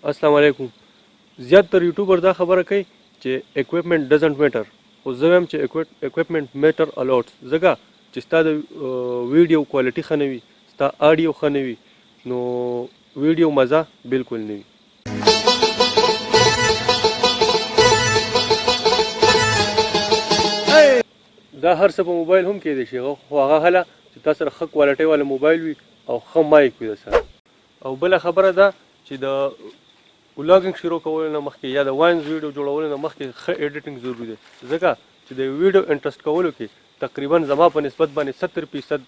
السلام علیکم. زیاتره یوټیوبر دا خبره کوي چې اکوپمنټ ډزنټ میټر، خو زه وایم چې اکوپمنټ میټر الاوټس. ځکه چې ستا د ویډیو کوالټي ښه نه وي، ستا آډیو ښه نه وي، نو ویډیو مزه بالکل نه وي. دا هر څه په موبایل هم کېدای شي، خو هغه هله چې تا سره ښه کوالټۍ والا موبایل وي او ښه مایک وي درسره. او بله خبره ده چې د ولاګینګ شروع کولو نه مخکې یا د واینز ویډیو جوړولو نه مخکې ښه ایډیټینګ ضروري دی، ځکه چې د ویډیو انټرسټ کولو کې تقریبا زما په نسبت باندې 70%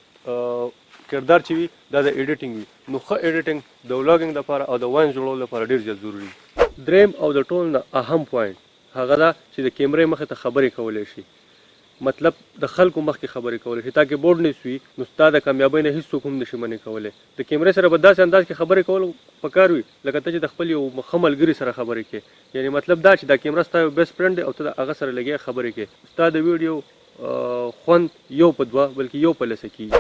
کردار چې وي دا د ایډیټینګ وي. نو ښه ایډیټینګ د ولاګینګ لپاره او د واینز جوړولو لپاره ډېر زیات ضروري دی. دریم او د ټول نه اهم پوینټ هغه ده چې د کیمرې مخې ته خبرې کولی شي، مطلب د خلکو مخکې خبرې کولی شي. تا کې بورډ نه وي نو ستا د کامیابۍ نه هېڅوک هم نشي منې کولی. د کیمرې سره به داسې انداز کې خبرې کول پکار وي لکه ته چې د خپل یو ښه ملګري سره خبرې کوې، یعنی مطلب دا چې دا کیمره ستا یو بیسټ فرینډ دی او ته د هغه سره لګیا خبرې کوې، ستا د ویډیو خوند یو په دوه بلکې یو په لسه کېږي.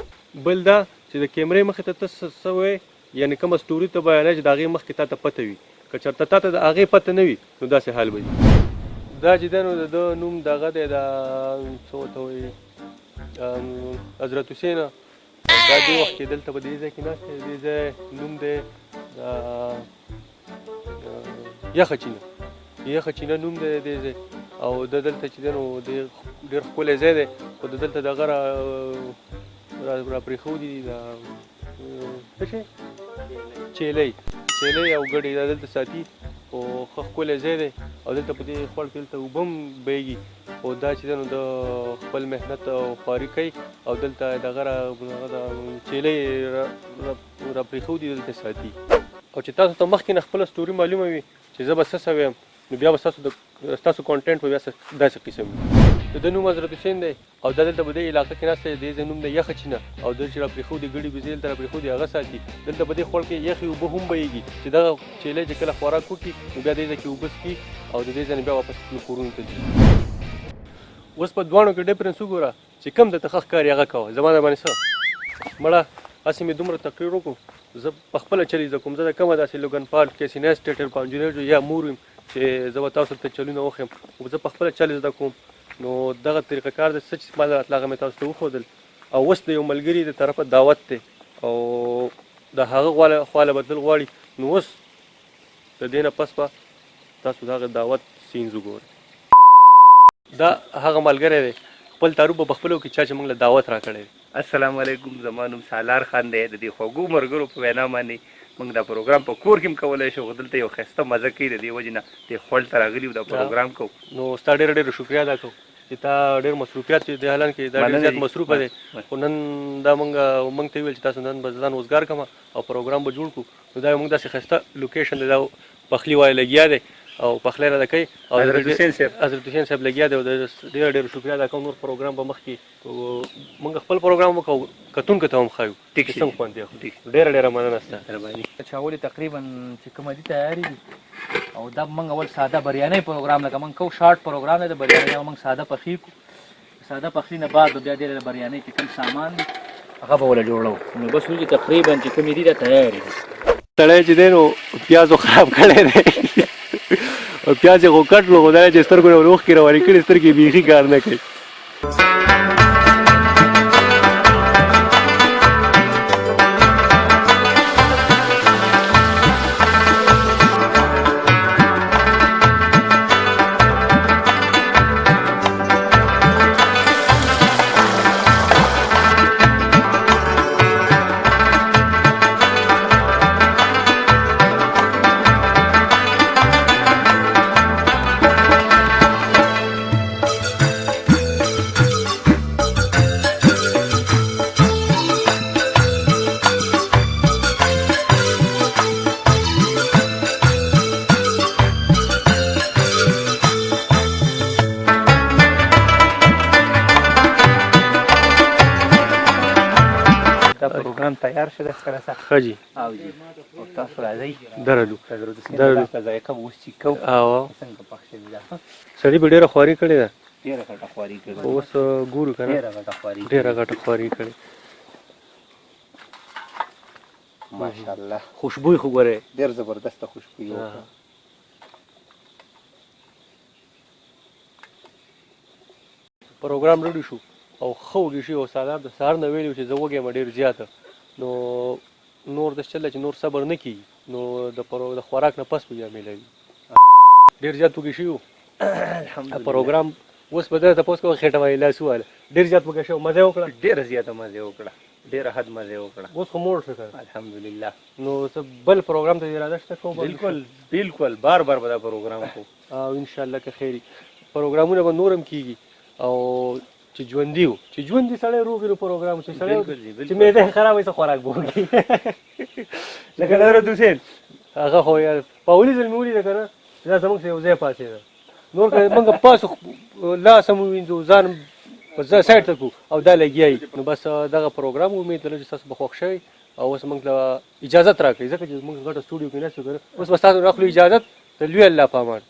بل دا چې د کیمرې مخې ته ته څه وایې، یعنی کومه سټوري ته بیانوې چې د هغې مخکې تا ته پته وي. که چېرته تا ته د هغې پته نه وي نو داسې حال به وي. دا چې دی نو د ده نوم دغه دی، دا څه ورته وایي حضرت حسین. دا دې وخت کې دلته په دې ځای کې ناست دی، دې ځای نوم دی یخه چینه. یخه چینه نوم دی دې ځای. او د دلته چې دی نو ډېر ښکلی ځای دی، خو د دلته دغه را پرېښودي دي دا څه شی چیلۍ او ګډې دا دلته ساتي، خو ښه ښکلی ځای دی. او دلته په دې خوړ کې دلته اوبه هم بهیږي، خو دا چې دی نو د خپل محنت او خواري کوي او دلته دغه چیلۍ را پرېښودي دلته ساتي. او چې تاسو ته مخکې نه خپله سټوري معلومه وي چې زه به څه ویم، نو بیا به ستاسو کانټینټ به بیا داسې قسم وي. د ده نوم حضرت حسین دی او دا دلته په دې علاقه کې ناست دی، د دې ځای نوم دی یخه چینه. او دلته چې را پرېښودي ګډې بېزې دلته را پرېښودي هغه ساتي. دلته په دې خوړ کې یخې اوبه هم بهیږي چې دغه چیلۍ چې کله خوراک وکړي نو بیا دې ځای کې اوبه څښي او د دې ځای نه بیا واپس خپلو کورونو ته ځي. اوس په دواړو کې ډفرنس وګوره چې کوم درته ښه ښکاري هغه کوه. زما د باندې څه مړه هسې مې دومره تقریر وکړو، زه په خپله چلی زده کوم. زه د کومه داسې لوګن پال کیسینس ټیټر پانجونر یا مور یم چې زه به تاسو ته چلونه وښیم، خو زه په خپله چل زده کوم. نو دغه طریقه کار دی څه چې ما راتله هغه مې تاسو ته وښودل. او اوس د یو ملګري د طرفه دعوت دی او د هغه خواله بدل غواړي، نو اوس د دې نه پس به تاسو د هغه دعوت سینز وګورئ. دا هغه ملګری دی، خپل تعارف به په خپلو کې چا چې موږ له دعوت راکړی دی. السلام علیکم، زما نوم سالار خان دی. د دې خوږو ملګرو په وینا باندې موږ دا پروګرام په کور کې هم کولی شو، خو دلته یو ښایسته مزه کوي. د دې وجې نه دې خوړ ته راغلي وو دا پروګرام کوو. نو ستا ډېره ډېره شکریه ادا کوو چې تا ډېر مصروفیات چې دی حالان کې دا ډېر زیات مصروفه دی، خو نن دا موږ ته ویل چې تاسو نن به ځان وزګار کړم او پروګرام به جوړ کړو. نو دا موږ داسې ښایسته لوکیشن دی، دا پخلي والا لګیا دی او پخلی راته کوي او حضرت حسین صاحب لګیا دی. او ډېره ډېره شکریه ادا کوم. نور پروګرام به مخکې موږ خپل پروګرام وکړو، کتونکو ته هم ښایو چې څنګه خوند دی. ډېره ډېره مننه ستا. چې اول تقریبا چې کومه دي تیاري دي او دا موږ اول ساده بریانۍ پروګرام لکه موږ کوو شارټ پروګرام دی د بریانۍ، او موږ ساده پخلی کوو. ساده پخلي نه بعد بیا ډېر بریانۍ چې کوم سامان دي هغه به وله جوړو. نو بس وایي تقریبا چې کومې دي دا تیارې دي. سړی چې دی نو پیازو خراب کړی دی او پیاز یې خو کټ کړو، خو دا چې سترګو نه اوښکې روانې کړي، سترګې یې بیخي کار نه کوي. پروګرام تیار شو د سره سره ښه جي او تاسو راځئ درلو ذایقه اوس چې کوو څنګه پخ شوي ده. سړي به ډېره خواري کړې ده، ډېره غټه خواري کړې، اوس ګورو که نه ډېره غټه خواري ډېره غټه خواري کړې. ماشاءالله خوشبوي خو ګوره ډېر زبردسته خوشبويي ها. وکړه پروګرام ریډي شو او ښه وږي شي او سالار د سهار نه ویلي و چې زه وږی یم ډېر زیاته نو نور د چله چې نور صبر نه کیږي نو د خوراک نه پس به بیا میلوي ډېر زیات وږي شوي وو الحمدلله پروګرام اوس به درته تپوس کوم خېټه وایي لاس وواله ډېر زیات وږی شوی مزه یې وکړه ډېره زیاته مزه یې وکړه ډېره حد مزه یې وکړه اوس خو موړ شو که الحمدلله نو څه بل پروګرام ته اراده شته کوم بالکل بالکل بار بار به دا پروګرام کو او انشاءالله که خیري پروګرامونه به نور هم کیږي او چې ژوندي وو چې ژوندي سړی روغ وي نو پروګرام چې سړی بالکل جی، بالکل. چې معده یې خراب وي څه خوراک به وکړي لکه حضرت حسین هغه خو یار په اولي ځل مې ولیده که نه دا زموږ سره یو ځای پاڅېده نور که موږ پاسو لاس هم ووینځو ځان په سایډ ته کړو او دا لګیا یي نو بس دغه پروګرام امید لرم چې ستاسو به خوښ شوی او اوس موږ ته اجازت راکړئ ځکه چې موږ ګټه سټوډیو کې ناست یو که نه اوس به ستاسو راخلو اجازت د لوی الله په امان